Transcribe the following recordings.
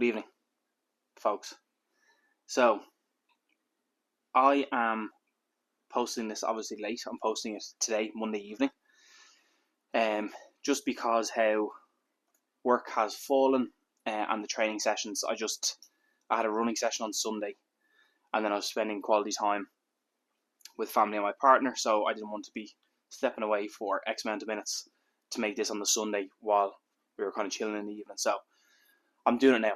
Good evening, folks. So, I am posting this obviously late. I'm posting it today, Monday evening. Just because how work has fallen and the training sessions. I had a running session on Sunday, and then I was spending quality time with family and my partner, so I didn't want to be stepping away for X amount of minutes to make this on the Sunday while we were kind of chilling in the evening. So, I'm doing it now.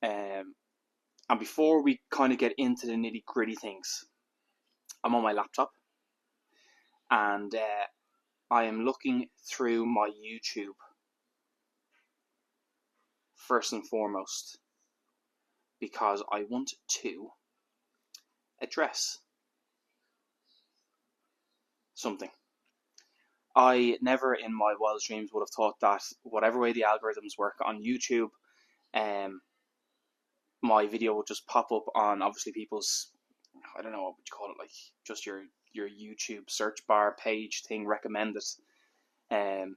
And before we kind of get into the nitty gritty things, I'm on my laptop and I am looking through my YouTube first and foremost because I want to address something. I never in my wildest dreams would have thought that whatever way the algorithms work on YouTube, my video would just pop up on obviously people's, I don't know what would you call it, like just your YouTube search bar page thing recommended, and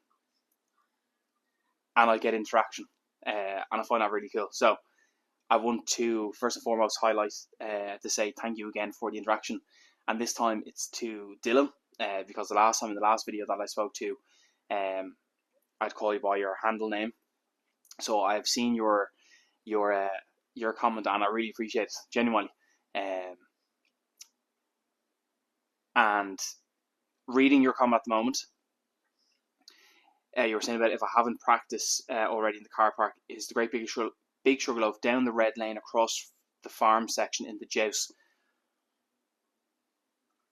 I get interaction, and I find that really cool. So I want to first and foremost highlight to say thank you again for the interaction, and this time it's to Dylan, because the last time in the last video that I spoke to, I'd call you by your handle name. So I've seen your comment and I really appreciate it, genuinely. And reading your comment at the moment, you were saying about if I haven't practiced already in the car park, is the great big sugar loaf down the red lane across the farm section into Jouse.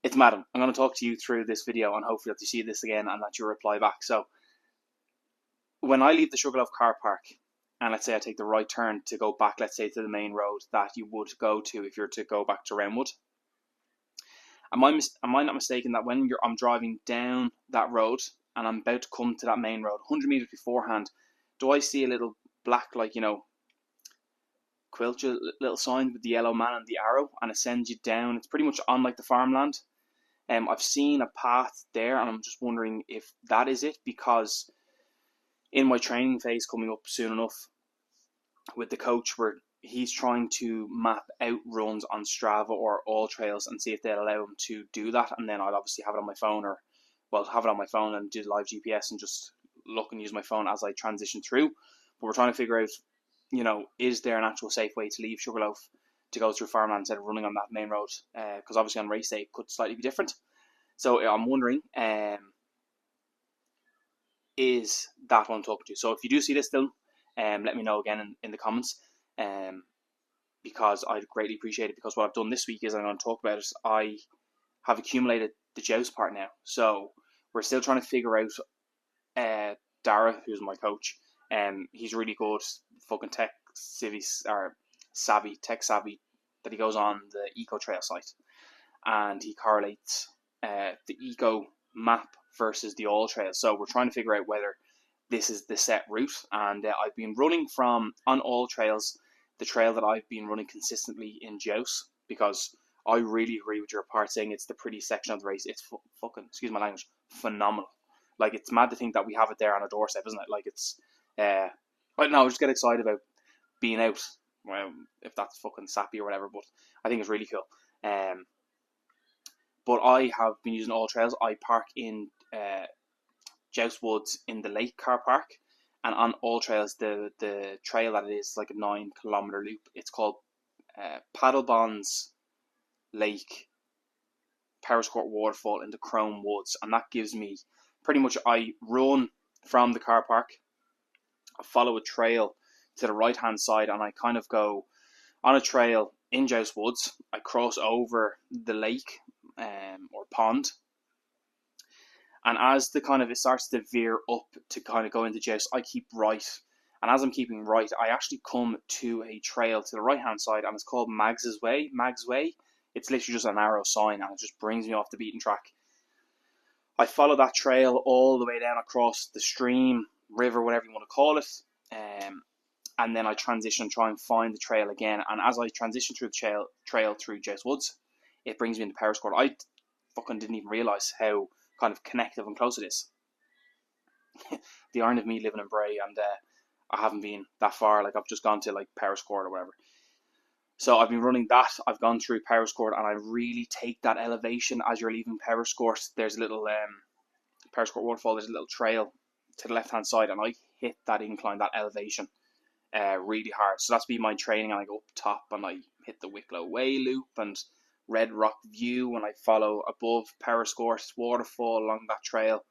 It's madam. I'm going to talk to you through this video and hopefully that you see this again and that you reply back. So when I leave the Sugarloaf car park and let's say I take the right turn to go back, let's say to the main road that you would go to if you're to go back to Roundwood, am I not mistaken that when I'm driving down that road and I'm about to come to that main road, 100 meters beforehand, do I see a little black, quilted little sign with the yellow man and the arrow, and it sends you down? It's pretty much on like the farmland. I've seen a path there, and I'm just wondering if that is it, because in my training phase coming up soon enough with the coach, where he's trying to map out runs on Strava or All Trails and see if they'll allow him to do that, and then I'll obviously have it on my phone, have it on my phone and do the live GPS and just look and use my phone as I transition through. But we're trying to figure out, is there an actual safe way to leave Sugarloaf to go through farmland instead of running on that main road? Because obviously on race day it could slightly be different. So I'm wondering, is that what I'm talking to? So if you do see this still, let me know again in the comments, because I'd greatly appreciate it, because what I've done this week is I'm going to talk about it. I have accumulated the Joust part now. So we're still trying to figure out Dara, who's my coach. He's really good, fucking tech savvy, that he goes on the Eco Trail site, and he correlates the Eco map versus the All Trail. So we're trying to figure out whether this is the set route. And I've been running on All Trails, the trail that I've been running consistently in Jouse, because I really agree with your part saying it's the pretty section of the race. It's fucking, excuse my language, phenomenal. Like, it's mad to think that we have it there on our doorstep, isn't it? Like, it's I don't know, I just get excited about being out. Well, if that's fucking sappy or whatever, but I think it's really cool. But I have been using All Trails. I park in Joust Woods in the Lake car park, and on All Trails, the trail that it is like a 9-kilometer loop. It's called Paddlebonds Lake Powerscourt Waterfall into Crome Woods, and that gives me pretty much, I run from the car park, I follow a trail to the right hand side, and I kind of go on a trail in Joust Woods. I cross over the lake or pond, and as it starts to veer up to kind of go into Joust, I keep right, and as I'm keeping right, I actually come to a trail to the right hand side, and it's called Mags Way. It's literally just an arrow sign, and it just brings me off the beaten track. I follow that trail all the way down across the stream, river, whatever you want to call it, and then I transition and try and find the trail again. And as I transition through the trail through Joust Woods, it brings me into Powerscourt. I fucking didn't even realise how kind of connective and close it is. The irony of me living in Bray and I haven't been that far. Like I've just gone to like Powerscourt or whatever. So I've been running that. I've gone through Powerscourt, and I really take that elevation as you're leaving Powerscourt. There's a little Powerscourt waterfall. There's a little trail to the left hand side, and I hit that incline, that elevation, really hard. So that's been my training, and I go up top and I hit the Wicklow Way loop and Red Rock View, and I follow above Powerscourt waterfall along that trail.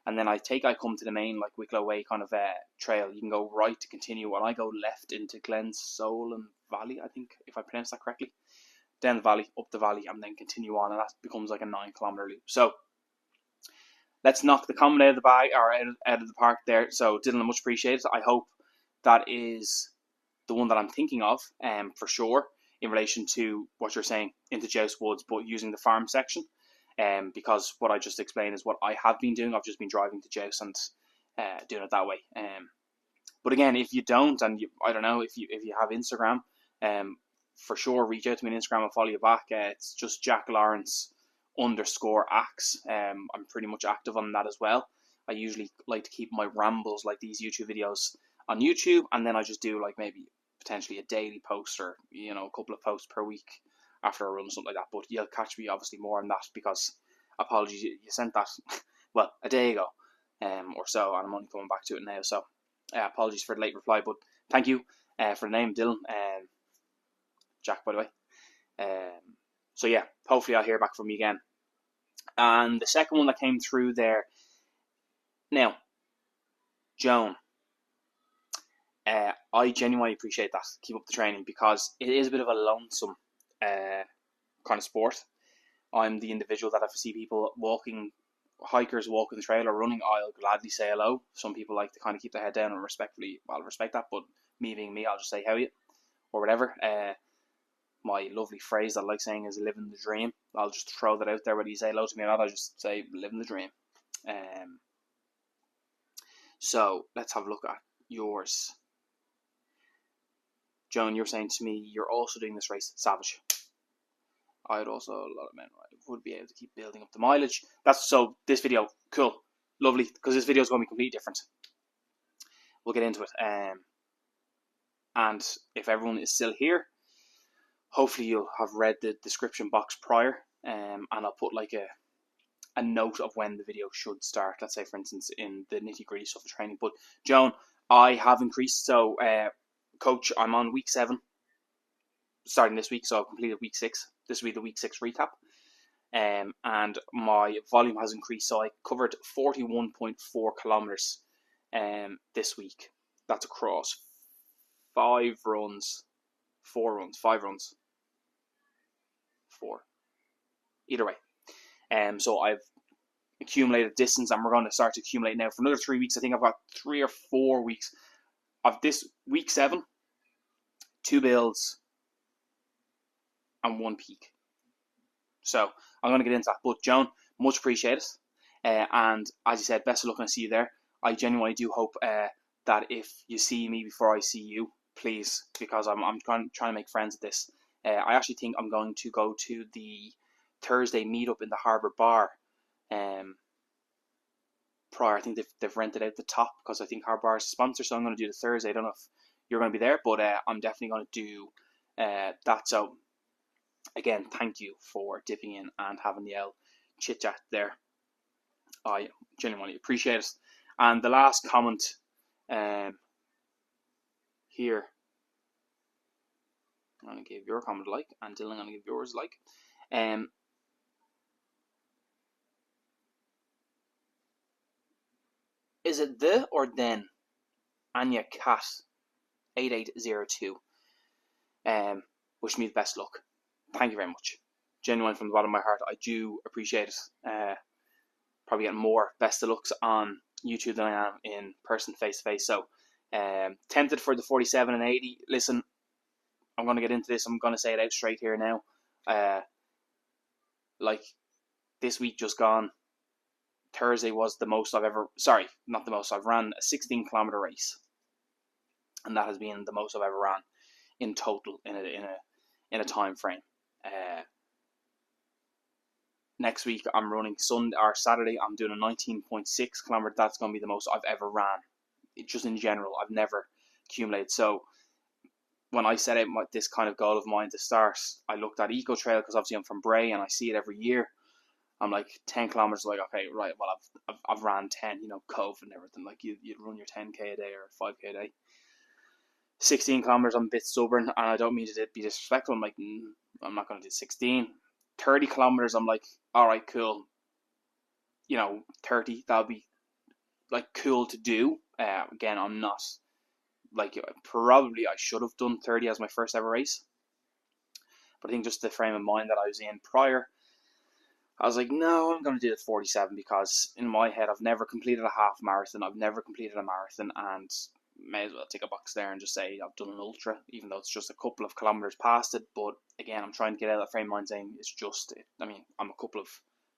And then I come to the main like Wicklow Way kind of trail. You can go right to continue, and I go left into Glensollen Valley, I think, if I pronounce that correctly. Down the valley, up the valley, and then continue on, and that becomes like a 9-kilometer loop. So let's knock the comment out of the bag, or out of the park there. So Dylan, much appreciated. I hope that is the one that I'm thinking of, for sure, in relation to what you're saying into Joust Woods, but using the farm section. Because what I just explained is what I have been doing. I've just been driving to Joust and doing it that way. But again, if you don't, and I don't know, if you have Instagram, for sure, reach out to me on Instagram and follow you back. It's just Jack Lawrence _axe. I'm pretty much active on that as well. I usually like to keep my rambles, like these YouTube videos, on YouTube, and then I just do like maybe potentially a daily post, or a couple of posts per week after a run, something like that. But you'll catch me obviously more on that, because apologies, you sent that well a day ago or so, and I'm only coming back to it now. So apologies for the late reply, but thank you for the name, Dylan. Jack, by the way. So yeah, hopefully I'll hear back from you again. And the second one that came through there, now, Joan, I genuinely appreciate that. Keep up the training, because it is a bit of a lonesome kind of sport. I'm the individual that if I see people hikers walking the trail or running, I'll gladly say hello. Some people like to kind of keep their head down and respectfully, I'll respect that, but me being me, I'll just say how you, or whatever. My lovely phrase that I like saying is living the dream. I'll just throw that out there, whether you say hello to me or not, I'll just say living the dream. So let's have a look at yours. Joan, you're saying to me you're also doing this race. Savage. I'd also, a lot of men would be able to keep building up the mileage. So this video, cool, lovely, because this video is going to be completely different. We'll get into it. And if everyone is still here, hopefully you'll have read the description box prior, and I'll put like a note of when the video should start. Let's say, for instance, in the nitty-gritty stuff of training. But Joan, I have increased. So, coach, I'm on week 7, starting this week. So I've completed week 6. This will be the week 6 recap. And my volume has increased. So I covered 41.4 kilometers this week. That's across 5 runs. 4 runs. 5 runs. 4. Either way. So I've accumulated distance, and we're going to start to accumulate now for another 3 weeks. I think I've got 3 or 4 weeks of this week 7, 2 builds, and 1 peak. So I'm going to get into that. But Joan, much appreciated. And as you said, best of luck, and I see you there. I genuinely do hope that if you see me before I see you, please, because I'm trying to make friends with this. I actually think I'm going to go to the Thursday meetup in the Harbour Bar. Prior, I think they've rented out the top, because I think Harbour Bar is a sponsor, so I'm going to do the Thursday. I don't know if you're going to be there, but I'm definitely going to do that. So again, thank you for dipping in and having the chit chat there. I genuinely appreciate it. And the last comment here, I'm going to give your comment a like, and Dylan, I'm going to give yours a like. Is it the or then? Anya Cat 8802. Wish me the best luck. Thank you very much. Genuine from the bottom of my heart. I do appreciate it. Probably getting more best of lucks on YouTube than I am in person, face to face. So tempted for the 47 and 80. Listen, I'm going to get into this. I'm going to say it out straight here now. Like this week just gone, Thursday was the most I've ever. Sorry, not the most. I've ran a 16-kilometer race, and that has been the most I've ever ran in total in a time frame. Next week I'm running Sunday or Saturday. I'm doing a 19.6 kilometer. That's going to be the most I've ever ran just in general, I've never accumulated. So when I set out this kind of goal of mine to start, I looked at Eco Trail because obviously I'm from Bray and I see it every year. I'm like 10 kilometers, like, okay, right, well, I've ran 10, COVID and everything. Like you run your 10k a day or 5k a day. 16 kilometers, I'm a bit stubborn, and I don't mean to be disrespectful. I'm like, I'm not going to do 16. 30 kilometers, I'm like, all right, cool. 30, that'll be like cool to do. Again, I'm not like, probably I should have done 30 as my first ever race, but I think just the frame of mind that I was in prior, I was like, no, I'm going to do the 47 because in my head, I've never completed a half marathon. I've never completed a marathon, and may as well take a box there and just say I've done an ultra, even though it's just a couple of kilometers past it. But again, I'm trying to get out of that frame of mind saying it's just, I'm a couple of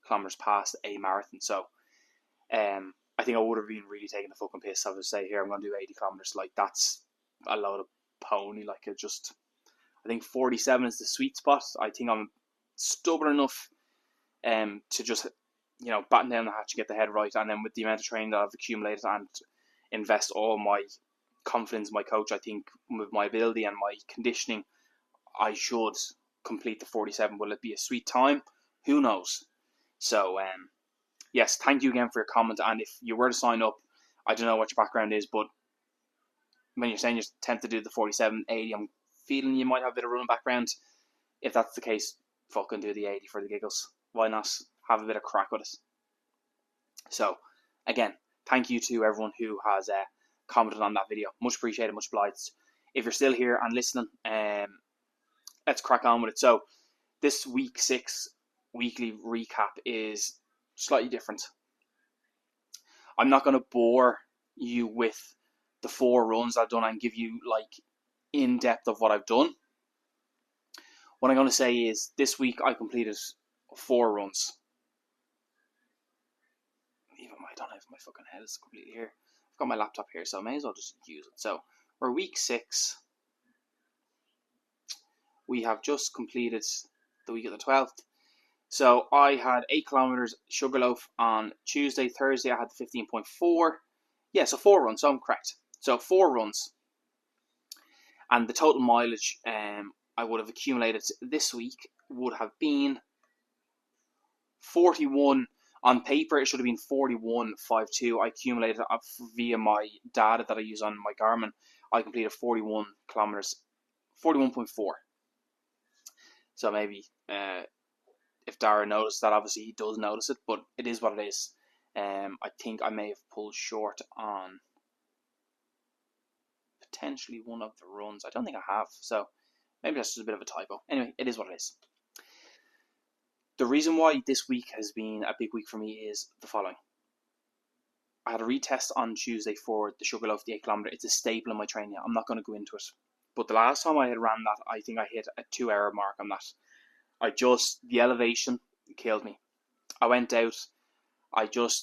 kilometers past a marathon. So I think I would have been really taking the fucking piss. I would say, here, I'm going to do 80 kilometers. Like, that's a load of pony. Like, I think 47 is the sweet spot. I think I'm stubborn enough to just, batten down the hatch and get the head right. And then with the amount of training that I've accumulated and invest all my confidence in my coach, I think with my ability and my conditioning, I should complete the 47. Will it be a sweet time? Who knows? So, yes, thank you again for your comment. And if you were to sign up, I don't know what your background is, but when you're saying you're tempted to do the 47, 80, I'm feeling you might have a bit of running background. If that's the case, fucking do the 80 for the giggles. Why not have a bit of crack with it? So, again, thank you to everyone who has commented on that video. Much appreciated, much obliged. If you're still here and listening, let's crack on with it. So, this week 6 weekly recap is slightly different. I'm not going to bore you with the 4 runs I've done and give you like in depth of what I've done. What I'm going to say is this week I completed 4 runs. Even I don't have my fucking head is completely here. I've got my laptop here, so I may as well just use it. So we're week 6. We have just completed the week of the 12th. So I had 8 kilometers Sugarloaf on Tuesday. Thursday I had the 15.4. Yeah, so 4 runs. So I'm correct. So 4 runs, and the total mileage I would have accumulated this week would have been 41. On paper, it should have been 41.52. I accumulated via my data that I use on my Garmin. I completed 41 kilometers, 41.4. So maybe if Dara noticed that, obviously he does notice it, but it is what it is. I think I may have pulled short on potentially one of the runs. I don't think I have, so maybe that's just a bit of a typo. Anyway, it is what it is. The reason why this week has been a big week for me is the following. I had a retest on Tuesday for the Sugarloaf, the 8 kilometer. It's a staple in my training. I'm not going to go into it. But the last time I had ran that, I think I hit a 2-hour mark on that. The elevation killed me. I went out. I think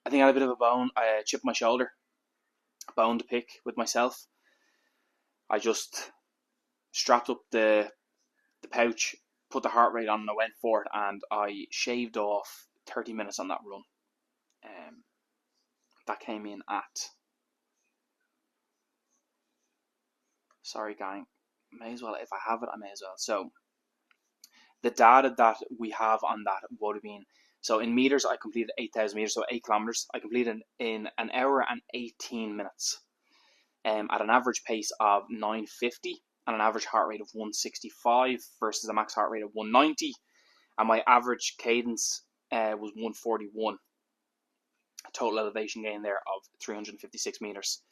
I had a bit of a bone. I chipped my shoulder. A bone to pick with myself. I just strapped up the pouch, put the heart rate on, and I went for it, and I shaved off 30 minutes on that run. That came in at, sorry gang, may as well, if I have it, I may as well. So the data that we have on that would have been, so in meters, I completed 8,000 meters, so 8 kilometers. I completed in an hour and 18 minutes at an average pace of 950 and an average heart rate of 165 versus a max heart rate of 190. And my average cadence was 141. A total elevation gain there of 356 meters.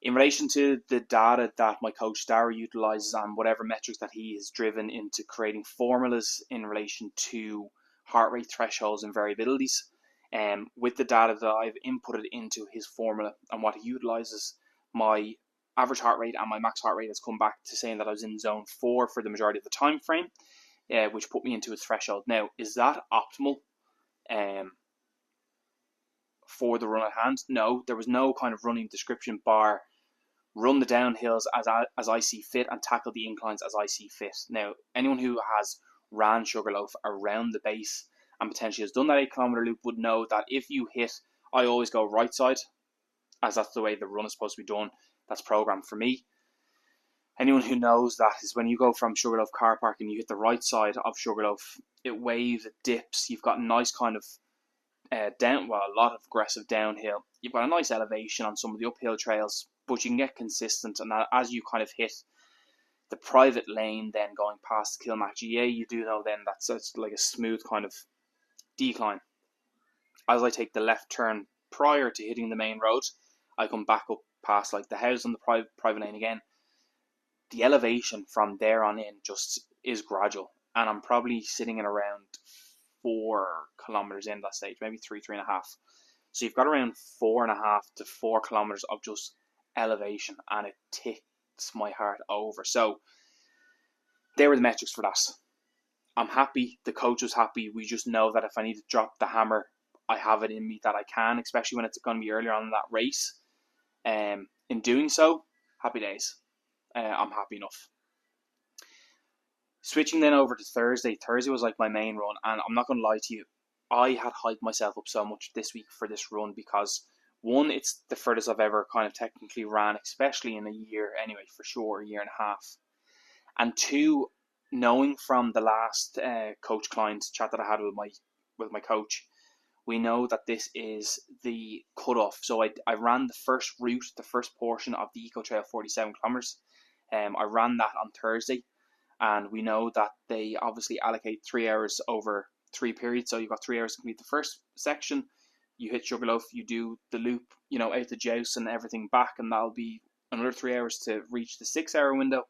In relation to the data that my coach Dara utilizes and whatever metrics that he has driven into creating formulas in relation to heart rate thresholds and variabilities, with the data that I've inputted into his formula and what he utilizes, my average heart rate and my max heart rate has come back to saying that I was in zone 4 for the majority of the time frame, which put me into his threshold. Now, is that optimal for the run at hand? No, there was no kind of running description bar. Run the downhills as I see fit and tackle the inclines as I see fit. Now, anyone who has ran Sugarloaf around the base and potentially has done that 8 kilometer loop would know that if you hit I always go right side, as that's the way the run is supposed to be done. That's programmed for me. Anyone who knows that is when you go from Sugarloaf car park and you hit the right side of Sugarloaf, it waves, it dips. You've got a nice kind of a lot of aggressive downhill. You've got a nice elevation on some of the uphill trails, but you can get consistent. And as you kind of hit the private lane, then going past Kilmac GA, you do know then that's like a smooth kind of decline. As I take the left turn prior to hitting the main road, I come back up past like the house on the private lane again. The elevation from there on in just is gradual, and I'm probably sitting in around 4 kilometers in that stage, maybe 3.5. So you've got around 4.5 to 4 kilometers of just elevation, and it ticks my heart over. So there were the metrics for that. I'm happy. The coach was happy. We just know that if I need to drop the hammer, I have it in me that I can, especially when it's going to be earlier on in that race. In doing so, happy days. I'm happy enough. Switching then over to Thursday. Thursday was like my main run, and I'm not going to lie to you, I had hyped myself up so much this week for this run because, one, it's the furthest I've ever kind of technically ran, especially in a year anyway, for sure, a year and a half. And two, knowing from the last coach-client chat that I had with my coach, we know that this is the cutoff. So I ran the first route, the first portion of the Eco Trail 47 kilometers. I ran that on Thursday, and we know that they obviously allocate 3 hours over 3 periods. So you've got 3 hours to complete the first section. You hit Sugarloaf, you do the loop, out the Joust and everything back, and that'll be another 3 hours to reach the 6 hour window.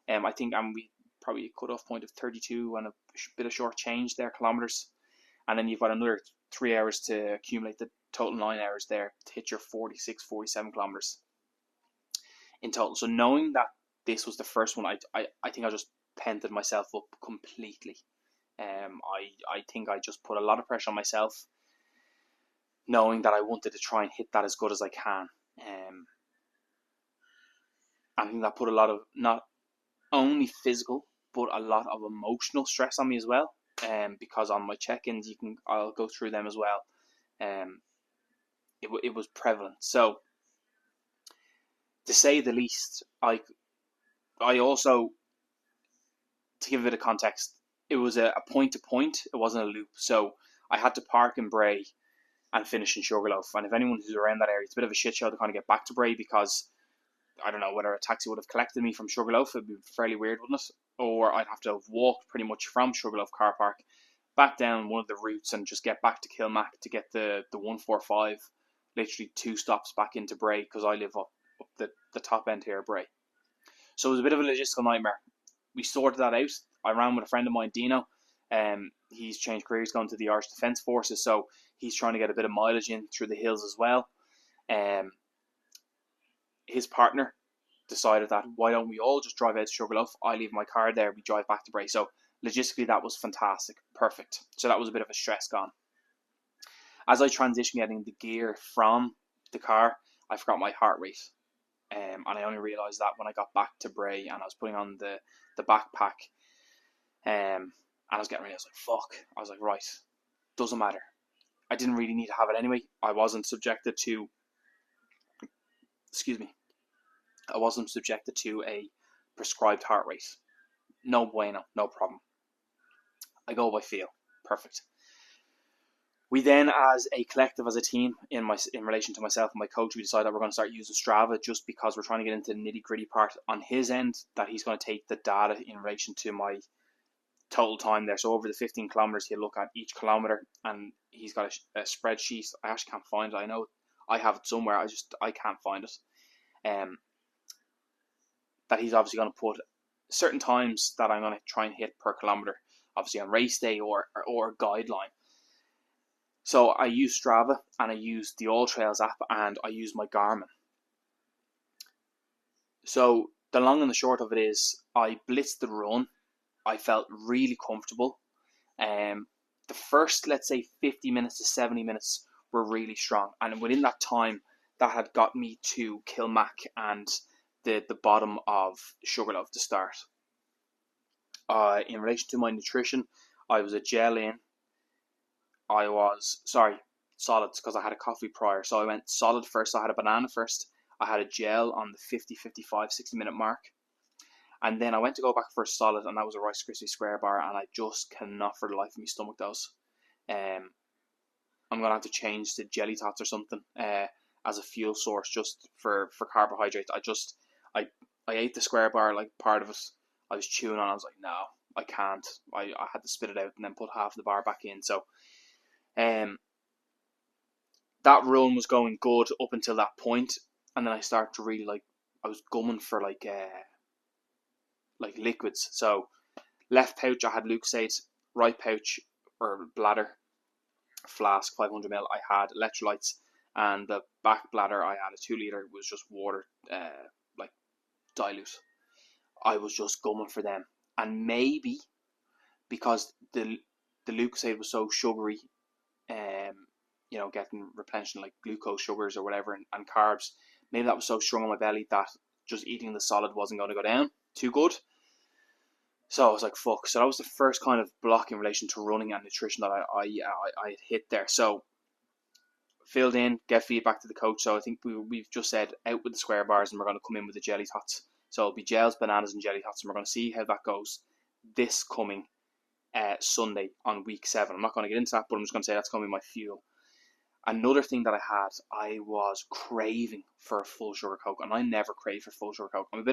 I think we probably a cutoff point of 32 and a bit of short change there kilometers, and then you've got another 3 hours to accumulate the total 9 hours there to hit your 46, 47 kilometers in total. So knowing that this was the first one, I think I just pented myself up completely. I think I just put a lot of pressure on myself, knowing that I wanted to try and hit that as good as I can. I think that put a lot of not only physical but a lot of emotional stress on me as well. Because on my check-ins, I'll go through them as well. It was prevalent. So, to say the least, I also, to give a bit of context, it was a point to point. It wasn't a loop. So I had to park in Bray and finish in Sugarloaf. And if anyone who's around that area, it's a bit of a shit show to kind of get back to Bray because I don't know whether a taxi would have collected me from Sugarloaf. It'd be fairly weird, wouldn't it? Or I'd have to have walked pretty much from Sugarloaf car park back down one of the routes and just get back to Kilmac to get the 145, literally 2 stops back into Bray because I live up the top end here of Bray. So it was a bit of a logistical nightmare. We sorted that out. I ran with a friend of mine, Dino. He's changed careers, going to the Irish Defence Forces, so he's trying to get a bit of mileage in through the hills as well. His partner decided that why don't we all just drive out to Sugarloaf? I leave my car there, we drive back to Bray. So logistically that was fantastic, perfect. So that was a bit of a stress gone. As I transitioned getting the gear from the car, I forgot my heart rate. And I only realised that when I got back to Bray and I was putting on the backpack. And I was getting ready, I was like, fuck. I was like, right, doesn't matter. I didn't really need to have it anyway. I wasn't subjected to a prescribed heart rate. No bueno, no problem. I go by feel. Perfect. We then, as a collective, as a team, in relation to myself and my coach, we decided that we're going to start using Strava just because we're trying to get into the nitty-gritty part on his end, that he's going to take the data in relation to my total time there. So over the 15 kilometers, he'll look at each kilometer, and he's got a spreadsheet. I actually can't find it. I know I have it somewhere. I can't find it. That he's obviously going to put certain times that I'm going to try and hit per kilometer, obviously on race day or guideline. So I use Strava and I use the All Trails app and I use my Garmin. So the long and the short of it is I blitzed the run. I felt really comfortable. The first, let's say, 50 minutes to 70 minutes were really strong. And within that time, that had got me to Kilmac and the bottom of Sugarloaf to start. In relation to my nutrition, I was a gel in. solids because I had a coffee prior. So I went solid first. So I had a banana first. I had a gel on the 50, 55, 60 minute mark. And then I went to go back for a solid, and that was a Rice Krispie square bar, and I just cannot for the life of me stomach those. I'm gonna have to change to jelly tots or something as a fuel source just for carbohydrates. I ate the square bar, like part of it. I was chewing on. I was like, no, I can't. I had to spit it out and then put half the bar back in. So, that run was going good up until that point, and then I started to really I was gumming for like liquids. So left pouch I had Lucozade, right pouch or bladder flask 500ml I had electrolytes, and the back bladder I had a 2 litre was just water, like dilute. I was just gumming for them, and maybe because the Lucozade was so sugary, getting replenishing like glucose sugars or whatever and carbs, maybe that was so strong on my belly that just eating the solid wasn't going to go down too good. So I was like, fuck. So that was the first kind of block in relation to running and nutrition that I had hit there. So filled in, get feedback to the coach. So I think we've just said out with the square bars, and we're going to come in with the jelly tots. So it'll be gels, bananas, and jelly tots, and we're going to see how that goes this coming Sunday on week 7. I'm not going to get into that, but I'm just going to say that's going to be my fuel. Another thing that I was craving for a full sugar Coke, and I never crave for full sugar Coke. I'm a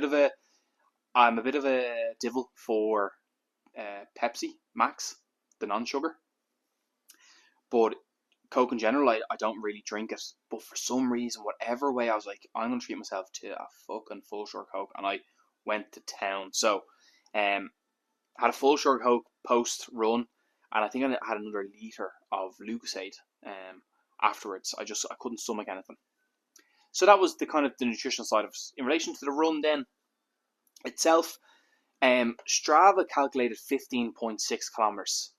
bit of a devil for Pepsi Max, the non-sugar. But Coke in general, I don't really drink it. But for some reason, whatever way, I was like, I'm going to treat myself to a fucking full sugar Coke. And I went to town. So, had a full sugar Coke post run. And I think I had another litre of Lucozade afterwards. I couldn't stomach anything. So that was the kind of the nutritional side of it. In relation to the run then itself, Strava calculated 15.6 kilometers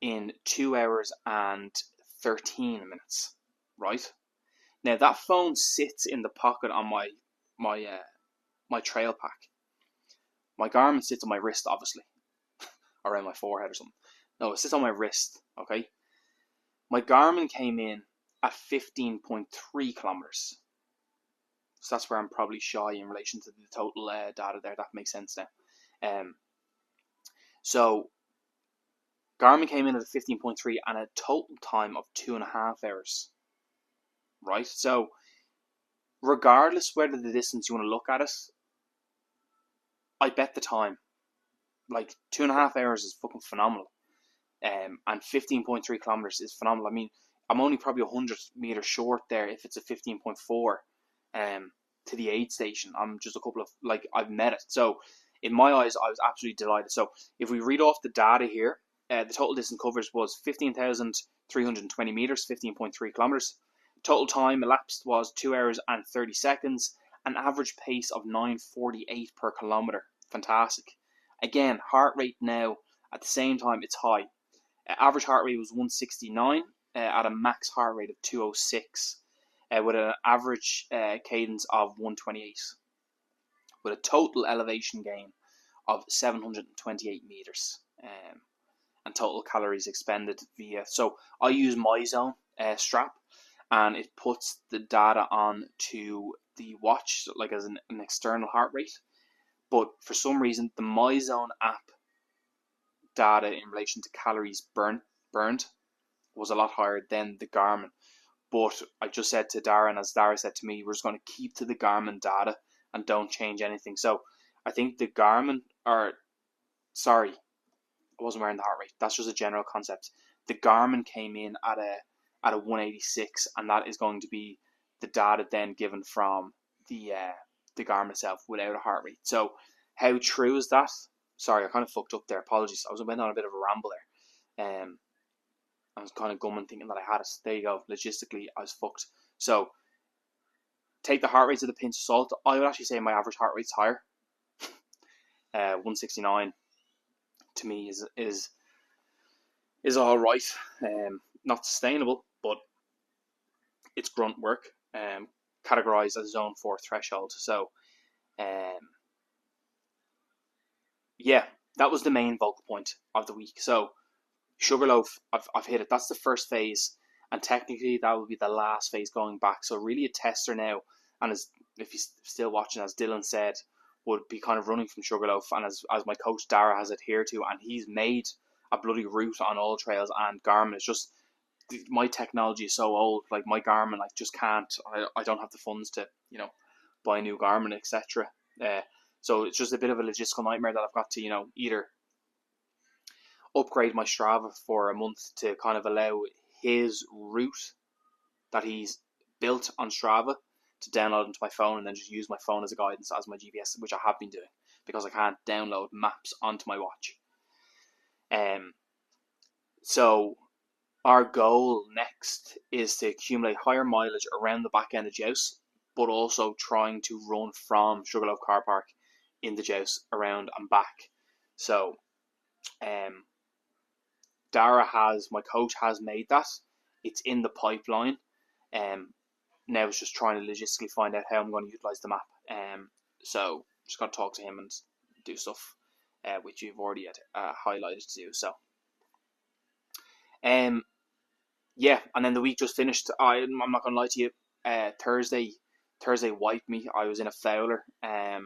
in 2 hours and 13 minutes. Right now, that phone sits in the pocket on my trail pack. My Garmin sits on my wrist, obviously, around my forehead or something. No, it sits on my wrist. Okay, my Garmin came in at 15.3 kilometers. So that's where I'm probably shy in relation to the total data there. That makes sense now. So Garmin came in at a 15.3 and a total time of 2.5 hours. Right? So regardless whether the distance you want to look at it, I bet the time. Like 2.5 hours is fucking phenomenal. And 15.3 kilometers is phenomenal. I mean, I'm only probably 100 meters short there if it's a 15.4 to the aid station. I'm just a couple of, I've met it. So in my eyes, I was absolutely delighted. So if we read off the data here, the total distance covered was 15,320 meters, 15.3 kilometers. Total time elapsed was 2 hours and 30 seconds. An average pace of 9:48 per kilometer. Fantastic. Again, heart rate now at the same time it's high. Average heart rate was 169 at a max heart rate of 206, with an average cadence of 128, with a total elevation gain of 728 meters, and total calories expended via. So I use MyZone strap, and it puts the data on to the watch, like as an external heart rate. But for some reason, the MyZone app data in relation to calories burned was a lot higher than the Garmin. But I just said to Darren, as Darren said to me, we're just going to keep to the Garmin data and don't change anything. So I think the Garmin, I wasn't wearing the heart rate. That's just a general concept. The Garmin came in at a 186, and that is going to be the data then given from the Garmin itself without a heart rate. So how true is that? Sorry, I kind of fucked up there. Apologies. I went on a bit of a ramble there. I was kind of gumming thinking that I had it. There you go. Logistically, I was fucked. So take the heart rates with a pinch of salt. I would actually say my average heart rate's higher. 169 to me is all right. Not sustainable, but it's grunt work. Categorized as zone 4 threshold. So, yeah, that was the main vocal point of the week. So Sugarloaf, I've hit it. That's the first phase, and technically that would be the last phase going back. So really a tester now, and as if he's still watching, as Dylan said, would be kind of running from Sugarloaf, and as my coach Dara has adhered to, and he's made a bloody route on all trails, and Garmin is just, my technology is so old, like my Garmin, like just can't, I don't have the funds to, buy a new Garmin, etc. So it's just a bit of a logistical nightmare that I've got to, either upgrade my Strava for a month to kind of allow his route that he's built on Strava to download into my phone, and then just use my phone as a guidance as my GPS, which I have been doing because I can't download maps onto my watch. So our goal next is to accumulate higher mileage around the back end of Jouse, but also trying to run from Sugarloaf Car Park in the Jouse around and back. So my coach has made that. It's in the pipeline. Now it's just trying to logistically find out how I'm going to utilise the map. So just got to talk to him and do stuff, which you've already highlighted to do. So, yeah, and then the week just finished. I'm not going to lie to you. Thursday wiped me. I was in a fowler. I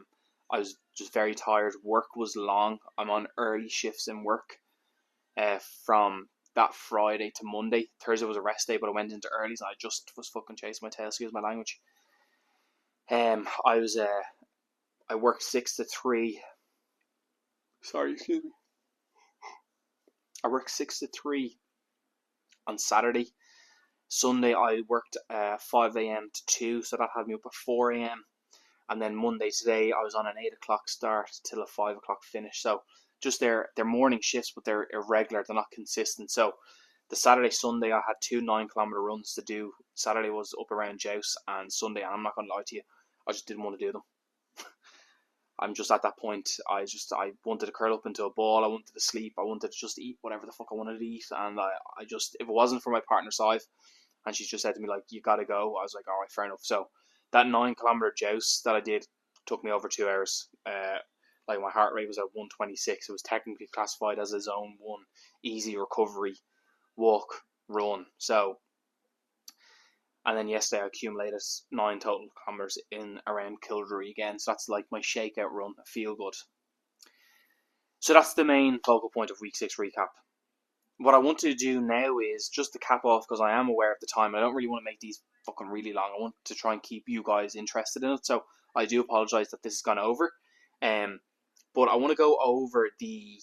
was just very tired. Work was long. I'm on early shifts in work. From that Friday to Monday. Thursday was a rest day, but I went into earlys and I just was fucking chasing my tail, excuse my language. I worked 6 to 3. Sorry, excuse me. I worked 6 to 3 on Saturday. Sunday I worked 5 a.m. to 2, so that had me up at 4 a.m. And then Monday today I was on an 8 o'clock start till a 5 o'clock finish. So just they're morning shifts, but they're irregular, they're not consistent. So the Saturday, Sunday, I had 2 9-kilometer runs to do. Saturday was up around Jouse, and Sunday, and I'm not going to lie to you, I just didn't want to do them. I'm just at that point, I wanted to curl up into a ball, I wanted to sleep, I wanted to just eat whatever the fuck I wanted to eat, and I just, if it wasn't for my partner Sive, and she just said to me, like, you gotta go, I was like, alright, fair enough. So that 9-kilometer Jouse that I did took me over 2 hours. Like my heart rate was at 126. It was technically classified as a zone 1 easy recovery walk run. So, and then yesterday I accumulated 9 total kilometers in around Kildare again. So that's like my shakeout run, feel good. So that's the main focal point of week 6 recap. What I want to do now is just to cap off, because I am aware of the time. I don't really want to make these fucking really long. I want to try and keep you guys interested in it. So I do apologise that this has gone over. But I want to go over the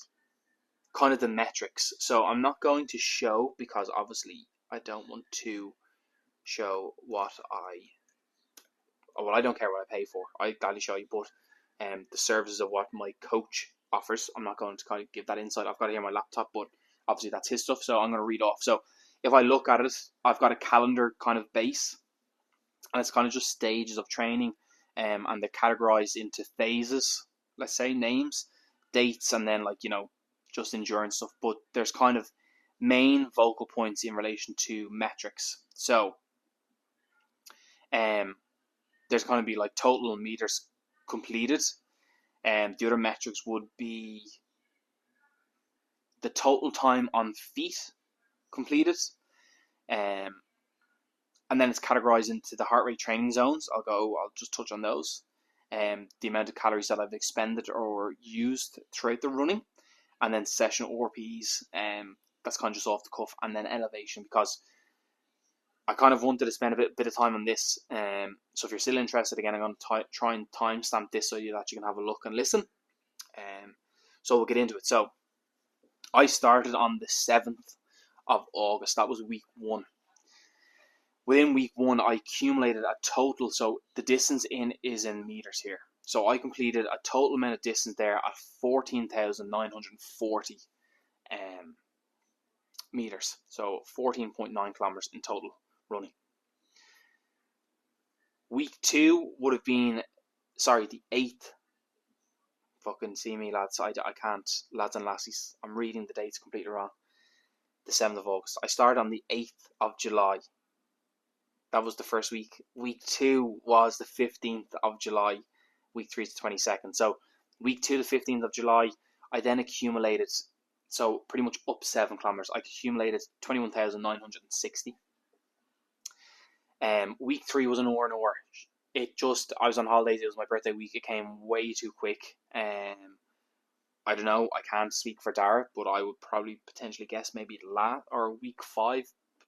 kind of the metrics. So I'm not going to show, because obviously I don't want to show I don't care what I pay for. I gladly show you, but the services of what my coach offers, I'm not going to kind of give that insight. I've got it here on my laptop, but obviously that's his stuff, so I'm going to read off. So if I look at it, I've got a calendar kind of base, and it's kind of just stages of training, and they're categorized into phases, let's say, names, dates, and then just endurance stuff. But there's kind of main vocal points in relation to metrics. So there's going to be like total meters completed, and the other metrics would be the total time on feet completed, and then it's categorized into the heart rate training zones. I'll just touch on those. The amount of calories that I've expended or used throughout the running, and then session RPEs. That's kind of just off the cuff, and then elevation, because I kind of wanted to spend a bit of time on this. So if you're still interested, again, I'm going to try and timestamp this so that you can have a look and listen. So we'll get into it. So I started on the 7th of August. That was week 1. Within week 1, I accumulated a total. So the distance is in meters here. So I completed a total amount of distance there at 14,940 meters. So 14.9 kilometers in total running. Week 2 would have been, the 8th. Fucking see me, lads. I can't, lads and lassies. I'm reading the dates completely wrong. The 7th of August. I started on the 8th of July. That was the first week. Week 2 was the 15th of July. Week 3 to 22nd. So week 2 to 15th of July, I then accumulated, so pretty much up 7 kilometers. I accumulated 21,960. Week 3 was an or. I was on holidays. It was my birthday week. It came way too quick. I don't know. I can't speak for Dara, but I would probably potentially guess maybe week 5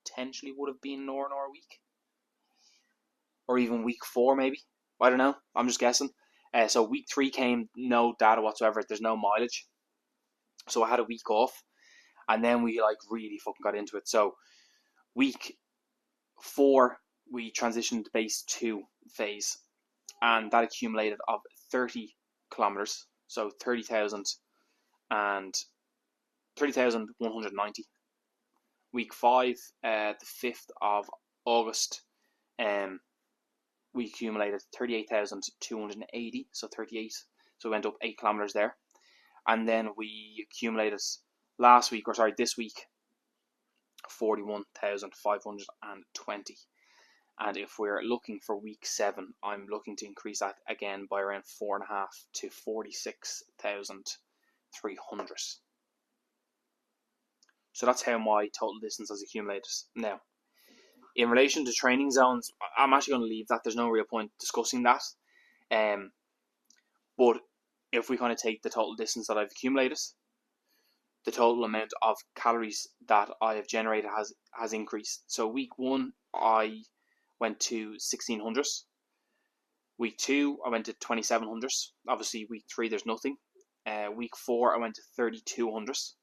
potentially would have been an or week, or even week 4 maybe. I don't know. I'm just guessing. So week 3 came no data whatsoever. There's no mileage. So I had a week off, and then we really fucking got into it. So week 4 we transitioned to base 2 phase, and that accumulated of 30 kilometers. So 30,190. Week 5, the 5th of August, we accumulated 38,280, so 38. So we went up 8 kilometers there. And then we accumulated this week, 41,520. And if we're looking for week 7, I'm looking to increase that again by around 4.5 to 46,300. So that's how my total distance has accumulated. Now, in relation to training zones, I'm actually going to leave that. There's no real point discussing that. But if we kind of take the total distance that I've accumulated, the total amount of calories that I have generated has increased. So week 1, I went to 1600. Week 2, I went to 2700. Obviously, week 3, there's nothing. Week 4, I went to 3200.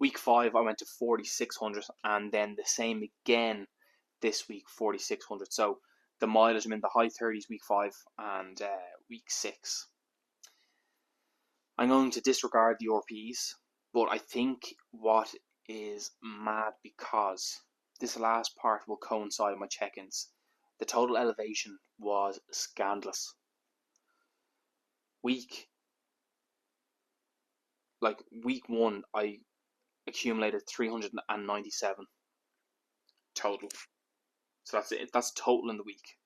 Week 5, I went to 4600, and then the same again this week, 4600. So the mileage, I'm in the high 30s week 5 and week 6. I'm going to disregard the RPs, but I think what is mad, because this last part will coincide with my check-ins, the total elevation was scandalous. Week 1, I accumulated 397 total. So that's it. That's total in the week.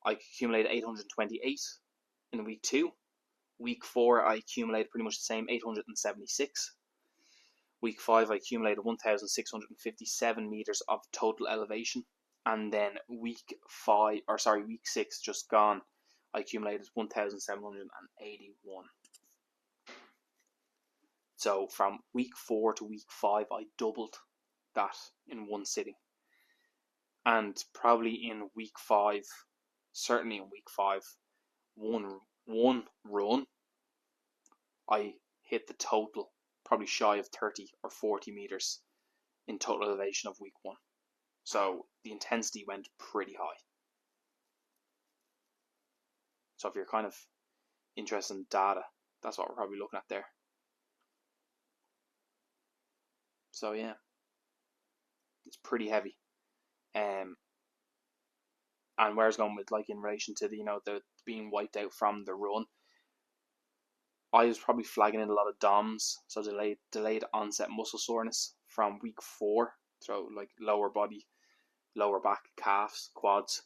I accumulated 828 in week 2. Week 4, I accumulated pretty much the same, 876. Week 5, I accumulated 1,657 meters of total elevation. And then week 6 just gone, I accumulated 1,781. So from week 4 to week 5, I doubled that in one sitting. And probably in week 5, certainly in week 5, one run, I hit the total, probably shy of 30 or 40 meters in total elevation of week 1. So the intensity went pretty high. So if you're kind of interested in data, that's what we're probably looking at there. So yeah, it's pretty heavy. And where I was going with, in relation to the being wiped out from the run, I was probably flagging in a lot of DOMs, so delayed onset muscle soreness from week 4, so lower body, lower back, calves, quads.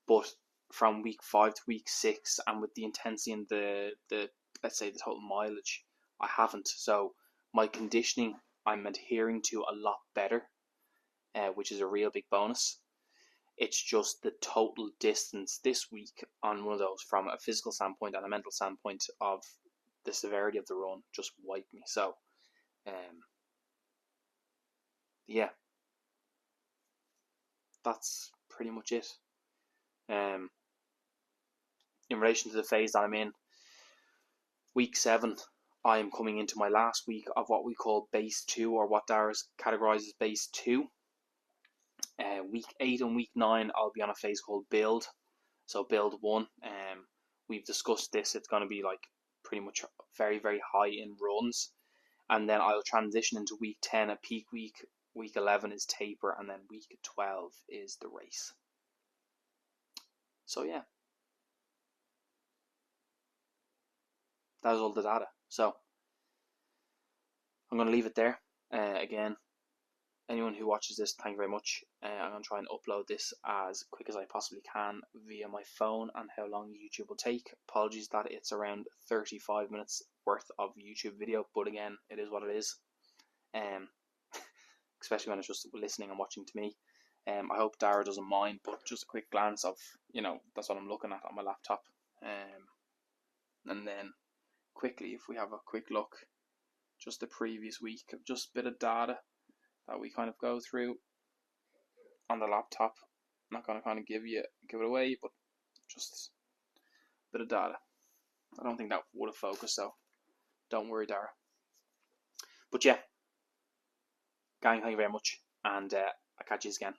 But from week 5 to week 6, and with the intensity and the let's say the total mileage, I haven't. So my conditioning, I'm adhering to a lot better, which is a real big bonus. It's just the total distance this week on one of those, from a physical standpoint and a mental standpoint, of the severity of the run just wiped me. So, yeah, that's pretty much it. In relation to the phase that I'm in, week 7, I am coming into my last week of what we call base 2, or what Dara's categorized as base 2. Week 8 and week 9, I'll be on a phase called build. So build 1, we've discussed this. It's going to be pretty much very, very high in runs. And then I'll transition into week 10, a peak week. Week 11 is taper, and then week 12 is the race. So yeah, that was all the data. So I'm going to leave it there. Again, anyone who watches this, thank you very much. I'm going to try and upload this as quick as I possibly can via my phone, and how long YouTube will take. Apologies that it's around 35 minutes worth of YouTube video, but again, it is what it is. especially when it's just listening and watching to me. I hope Dara doesn't mind, but just a quick glance of, that's what I'm looking at on my laptop. And then quickly, if we have a quick look, just the previous week of just a bit of data that we kind of go through on the laptop. I'm not going to kind of give it away, but just a bit of data. I don't think that would have focused, so don't worry, Dara. But yeah, gang, thank you very much, and I'll catch you again.